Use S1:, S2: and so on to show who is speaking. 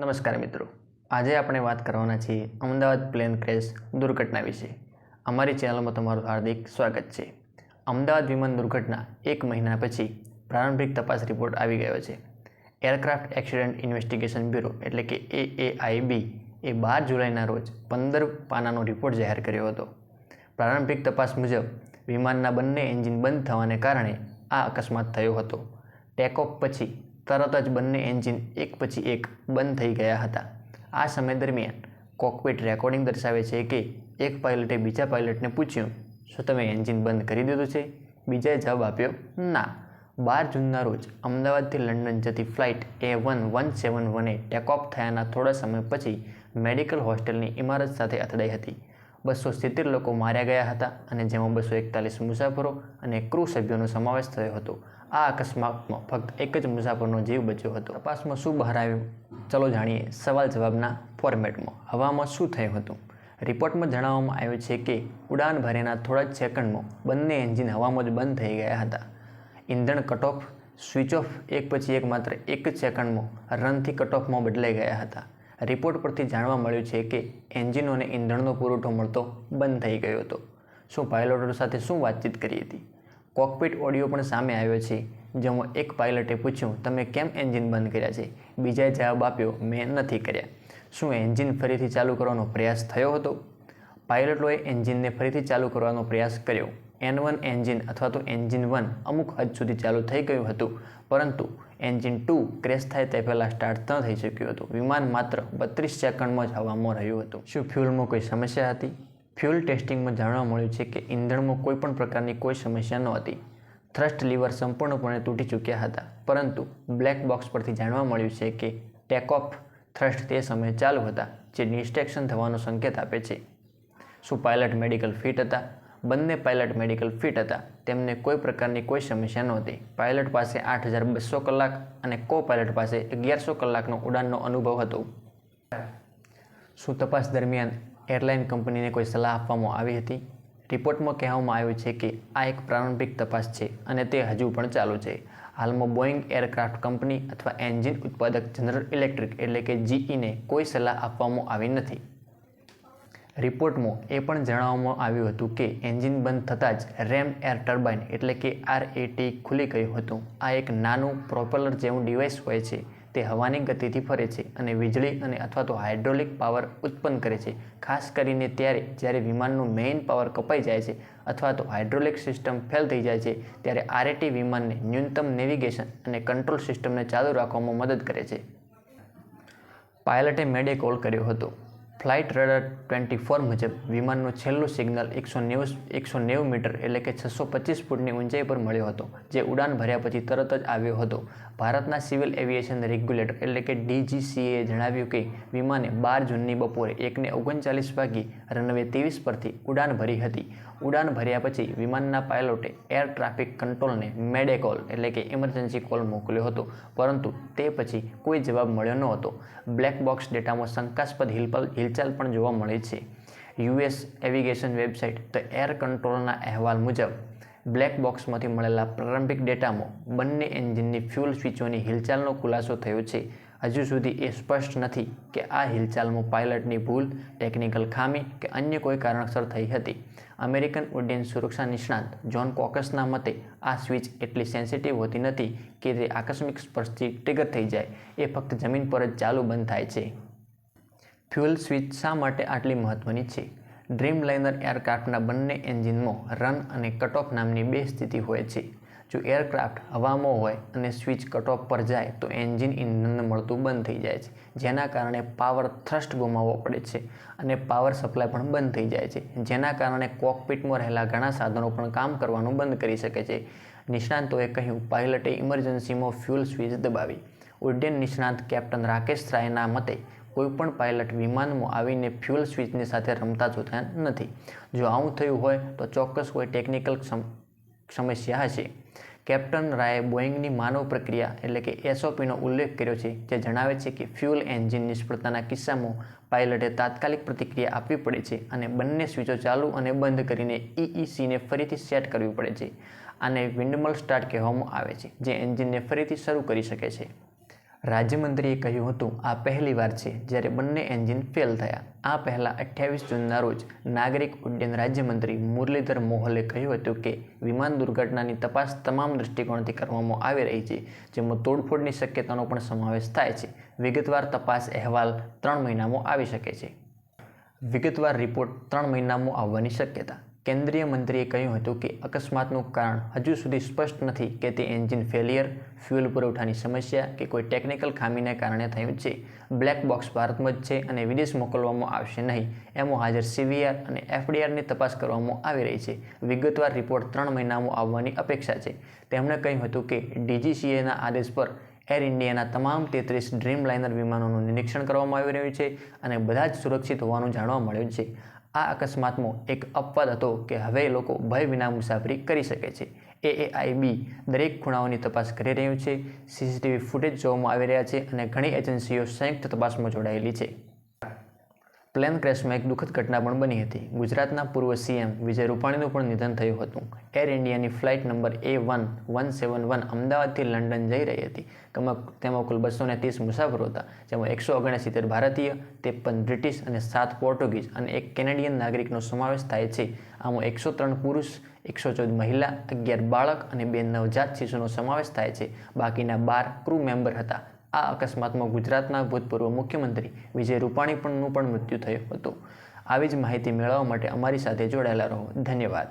S1: નમસ્કાર મિત્રો, આજે આપણે વાત કરવાના છીએ અમદાવાદ પ્લેન ક્રેશ દુર્ઘટના વિશે. અમારી ચેનલમાં તમારું હાર્દિક સ્વાગત છે. અમદાવાદ વિમાન દુર્ઘટના 1 મહિના પછી પ્રારંભિક તપાસ રિપોર્ટ આવી ગયો છે. એરક્રાફ્ટ એક્સિડન્ટ ઇન્વેસ્ટિગેશન બ્યુરો એટલે કે AAIB એ 12 જુલાઈના રોજ 15 પાનાનો રિપોર્ટ જાહેર કર્યો હતો. પ્રારંભિક તપાસ મુજબ વિમાનના બંને એન્જિન બંધ થવાને કારણે આ અકસ્માત થયો હતો. ટેકઓફ પછી તરત જ બંને એન્જિન એક પછી એક બંધ થઈ ગયા હતા. આ સમય દરમિયાન કોકપિટ રેકોર્ડિંગ દર્શાવે છે કે એક પાયલટે બીજા પાયલટને પૂછ્યું, શું તમે એન્જિન બંધ કરી દીધું છે? બીજાએ જવાબ આપ્યો, ના. 12 જૂનના રોજ અમદાવાદથી લંડન જતી ફ્લાઇટ A117 એ ટેકઓફ થયાના થોડા સમય પછી મેડિકલ હોસ્ટેલની ઇમારત સાથે અથડાઈ હતી. 270 લોકો માર્યા ગયા હતા અને જેમાં 241 મુસાફરો અને ક્રૂ સભ્યોનો સમાવેશ થયો હતો. આ અકસ્માતમાં ફક્ત એક જ મુસાફરનો જીવ બચ્યો હતો. તપાસમાં શું બહાર આવ્યું? ચલો જાણીએ સવાલ જવાબના ફોર્મેટમાં. હવામાં શું થયું હતું? રિપોર્ટમાં જણાવવામાં આવ્યું છે કે ઉડાન ભર્યાના થોડા જ સેકન્ડમાં બંને એન્જિન હવામાં જ બંધ થઈ ગયા હતા. ઇંધણ કટઓફ, સ્વિચ ઓફ એક પછી એક માત્ર એક જ સેકન્ડમાં રનથી કટઓફમાં બદલાઈ ગયા હતા. રિપોર્ટ પરથી જાણવા મળ્યું છે કે એન્જિનોને ઇંધણનો પુરવઠો મળતો બંધ થઈ ગયો હતો. શું પાયલોટો સાથે શું વાતચીત કરી હતી? કોકપિટ ઓડિયો પણ સામે આવ્યો છે, જેમાં એક પાયલટે પૂછ્યું, તમે કેમ એન્જિન બંધ કર્યા છે? બીજાએ જવાબ આપ્યો, મેં નથી કર્યા. શું એન્જિન ફરીથી ચાલુ કરવાનો પ્રયાસ થયો હતો? પાયલટોએ એન્જિનને ફરીથી ચાલુ કરવાનો પ્રયાસ કર્યો. N1 એન્જિન અથવા તો એન્જિન 1 અમુક હદ સુધી ચાલુ થઈ ગયું હતું, પરંતુ એન્જિન 2 ક્રેશ થાય તે પહેલાં સ્ટાર્ટ ન થઈ શક્યું હતું. વિમાન માત્ર 32 સેકન્ડમાં જ હવામાં રહ્યું હતું. શું ફ્યુઅલમાં કોઈ સમસ્યા હતી? ફ્યુઅલ ટેસ્ટિંગમાં જાણવા મળ્યું છે કે ઇંધણમાં કોઈ પણ પ્રકારની કોઈ સમસ્યા નહોતી. થ્રસ્ટ લીવર સંપૂર્ણપણે તૂટી ચૂક્યા હતા, પરંતુ બ્લેક બોક્સ પરથી જાણવા મળ્યું છે કે ટેકઓફ થ્રસ્ટ તે સમયે ચાલુ હતા, જે ડિસ્ટ્રેક્શન થવાનો સંકેત આપે છે. શું પાયલટ મેડિકલ ફિટ હતા? બંને પાયલટ મેડિકલ ફિટ હતા. તેમને કોઈ પ્રકારની કોઈ સમસ્યા નહોતી. પાયલટ પાસે 8200 કલાક અને કો પાયલટ પાસે 1100 કલાકનો ઉડાનનો અનુભવ હતો. શું તપાસ દરમિયાન એરલાઇન કંપનીને કોઈ સલાહ આપવામાં આવી હતી? રિપોર્ટમાં કહેવામાં આવ્યું છે કે આ એક પ્રારંભિક તપાસ છે અને તે હજુ પણ ચાલુ છે. હાલમાં બોઇંગ એરક્રાફ્ટ કંપની અથવા એન્જિન ઉત્પાદક જનરલ ઇલેક્ટ્રિક એટલે કે GEને કોઈ સલાહ આપવામાં આવી નથી. રિપોર્ટમાં એ પણ જણાવવામાં આવ્યું હતું કે એન્જિન બંધ થતાં જ રેમ એર ટર્બાઇન એટલે કે RAT ખુલી ગયું હતું. આ એક નાનું પ્રોપેલર જેવું ડિવાઇસ હોય છે. તે હવાની ગતિથી ફરે છે અને વીજળી અને અથવા તો હાઇડ્રોલિક પાવર ઉત્પન્ન કરે છે, ખાસ કરીને જ્યારે વિમાનનું મેઇન પાવર કપાઈ જાય છે અથવા તો હાઇડ્રોલિક સિસ્ટમ ફેલ થઈ જાય છે, ત્યારે RAT વિમાનને ન્યૂનતમ નેવિગેશન અને કંટ્રોલ સિસ્ટમને ચાલુ રાખવામાં મદદ કરે છે. પાયલટે મેડે કોલ કર્યો હતો. ફ્લાઇટ રડાર 24 મુજબ વિમાનનું છેલ્લું સિગ્નલ 190 મીટર એટલે કે 625 ફૂટની ઊંચાઈ પર મળ્યો હતો, જે ઉડાન ભર્યા પછી તરત જ આવ્યો હતો. ભારતના સિવિલ એવિએશન રેગ્યુલેટર એટલે કે DGCAએ જણાવ્યું કે વિમાને 12 જૂનની બપોરે 1:39 વાગ્યે રનવે 23 પરથી ઉડાન ભરી હતી. ઉડાન ભર્યા પછી વિમાનના પાયલોટે એર ટ્રાફિક કંટ્રોલને મેડે કોલ એટલે કે ઇમરજન્સી કોલ મોકલ્યો હતો, પરંતુ તે પછી કોઈ જવાબ મળ્યો નહોતો. બ્લેક બોક્સ ડેટામાં શંકાસ્પદ હિલચાલ પણ જોવા મળી છે. US એવિગેશન વેબસાઇટ ધ એર કંટ્રોલના અહેવાલ મુજબ બ્લેક બોક્સમાંથી મળેલા પ્રારંભિક ડેટામાં બંને એન્જિનની ફ્યુઅલ સ્વિચોની હિલચાલનો ખુલાસો થયો છે. હજુ સુધી એ સ્પષ્ટ નથી કે આ હિલચાલમાં પાયલટની ભૂલ, ટેકનિકલ ખામી કે અન્ય કોઈ કારણસર થઈ હતી. અમેરિકન ઉડ્ડયન સુરક્ષા નિષ્ણાત જોન કોકસના મતે આ સ્વિચ એટલી સેન્સિટિવ હોતી નથી કે તે આકસ્મિક સ્પર્શથી ટ્રિગર થઈ જાય. એ ફક્ત જમીન પર જ ચાલુ બંધ થાય છે. ફ્યુઅલ સ્વિચ શા માટે આટલી મહત્વની છે? ડ્રીમલાઇનર એરક્રાફ્ટના બંને એન્જિનમાં રન અને કટઓફ નામની બે સ્થિતિ હોય છે. જો એરક્રાફ્ટ હવામાં હોય અને સ્વિચ કટઓફ પર જાય તો એન્જિન ઇંધણને મળતું બંધ થઈ જાય છે, જેના કારણે પાવર થ્રસ્ટ ગુમાવવો પડે છે અને પાવર સપ્લાય પણ બંધ થઈ જાય છે, જેના કારણે કોકપિટમાં રહેલા ઘણા સાધનો પણ કામ કરવાનું બંધ કરી શકે છે. નિષ્ણાંતોએ કહ્યું, પાયલટે ઇમરજન્સીમાં ફ્યુઅલ સ્વિચ દબાવી. ઉડ્ડયન નિષ્ણાત કેપ્ટન રાકેશ રાયના મતે, કોઈપણ પાયલટ વિમાનમાં આવીને ફ્યુઅલ સ્વિચની સાથે રમતા જોતા નથી. જો આવું થયું હોય તો ચોક્કસ કોઈ ટેકનિકલ સમસ્યા હશે. કેપ્ટન રાયે બોઇંગની માનવ પ્રક્રિયા એટલે કે SOPનો ઉલ્લેખ કર્યો છે, જે જણાવે છે કે ફ્યુઅલ એન્જિન નિષ્ફળતાના કિસ્સામાં પાયલટે તાત્કાલિક પ્રતિક્રિયા આપવી પડે છે અને બંને સ્વિચો ચાલુ અને બંધ કરીને EECને ફરીથી સેટ કરવી પડે છે. આને વિન્ડમલ સ્ટાર્ટ કહેવામાં આવે છે, જે એન્જિનને ફરીથી શરૂ કરી શકે છે. રાજ્યમંત્રીએ કહ્યું હતું, આ પહેલીવાર છે જ્યારે બંને એન્જિન ફેલ થયા. આ પહેલાં 28 જૂનના રોજ નાગરિક ઉડ્ડયન રાજ્યમંત્રી મુરલીધર મોહોલે કહ્યું હતું કે વિમાન દુર્ઘટનાની તપાસ તમામ દૃષ્ટિકોણથી કરવામાં આવી રહી છે, જેમાં તોડફોડની શક્યતાનો પણ સમાવેશ થાય છે. વિગતવાર તપાસ અહેવાલ 3 મહિનામાં આવી શકે છે. વિગતવાર રિપોર્ટ 3 મહિનામાં આવવાની શક્યતા. કેન્દ્રીય મંત્રીએ કહ્યું હતું કે અકસ્માતનું કારણ હજુ સુધી સ્પષ્ટ નથી કે તે એન્જિન ફેલિયર, ફ્યુઅલ પુરવઠાની સમસ્યા કે કોઈ ટેકનિકલ ખામીને કારણે થયું છે. બ્લેક બોક્સ ભારતમાં જ છે અને વિદેશ મોકલવામાં આવશે નહીં. એમાં હાજર CVR અને FDRની તપાસ કરવામાં આવી રહી છે. વિગતવાર રિપોર્ટ 3 મહિનામાં આવવાની અપેક્ષા છે. તેમણે કહ્યું હતું કે DGCAના આદેશ પર એર ઇન્ડિયાના તમામ 33 ડ્રીમલાઇનર વિમાનોનું નિરીક્ષણ કરવામાં આવી રહ્યું છે અને બધા જ સુરક્ષિત હોવાનું જાણવા મળ્યું છે. આ અકસ્માતમાં એક અપવાદ હતો કે હવે લોકો ભય વિના મુસાફરી કરી શકે છે. AAIB દરેક ખૂણાઓની તપાસ કરી રહ્યું છે. CCTV ફૂટેજ જોવામાં આવી રહ્યા છે અને ઘણી એજન્સીઓ સંયુક્ત તપાસમાં જોડાયેલી છે. પ્લેન ક્રેશમાં એક દુઃખદ ઘટના પણ બની હતી. ગુજરાતના પૂર્વ CM વિજય રૂપાણીનું પણ નિધન થયું હતું. એર ઇન્ડિયાની ફ્લાઇટ નંબર A1171 અમદાવાદથી લંડન જઈ રહી હતી. તેમાં કુલ 230 મુસાફરો હતા, જેમાં 169 ભારતીય, 53 બ્રિટિશ અને 7 પોર્ટુગીઝ અને એક કેનેડિયન નાગરિકનો સમાવેશ થાય છે. આમાં 103 પુરુષ, 114 મહિલા, 11 બાળક અને 2 નવજાત શિશુનો સમાવેશ થાય છે. બાકીના 12 ક્રૂ મેમ્બર હતા. આ અકસ્માતમાં ગુજરાતના ભૂતપૂર્વ મુખ્યમંત્રી વિજય રૂપાણીનું પણ મૃત્યુ થયું હતું. આવી જ માહિતી મેળવવા માટે અમારી સાથે જોડાયેલા રહો. ધન્યવાદ.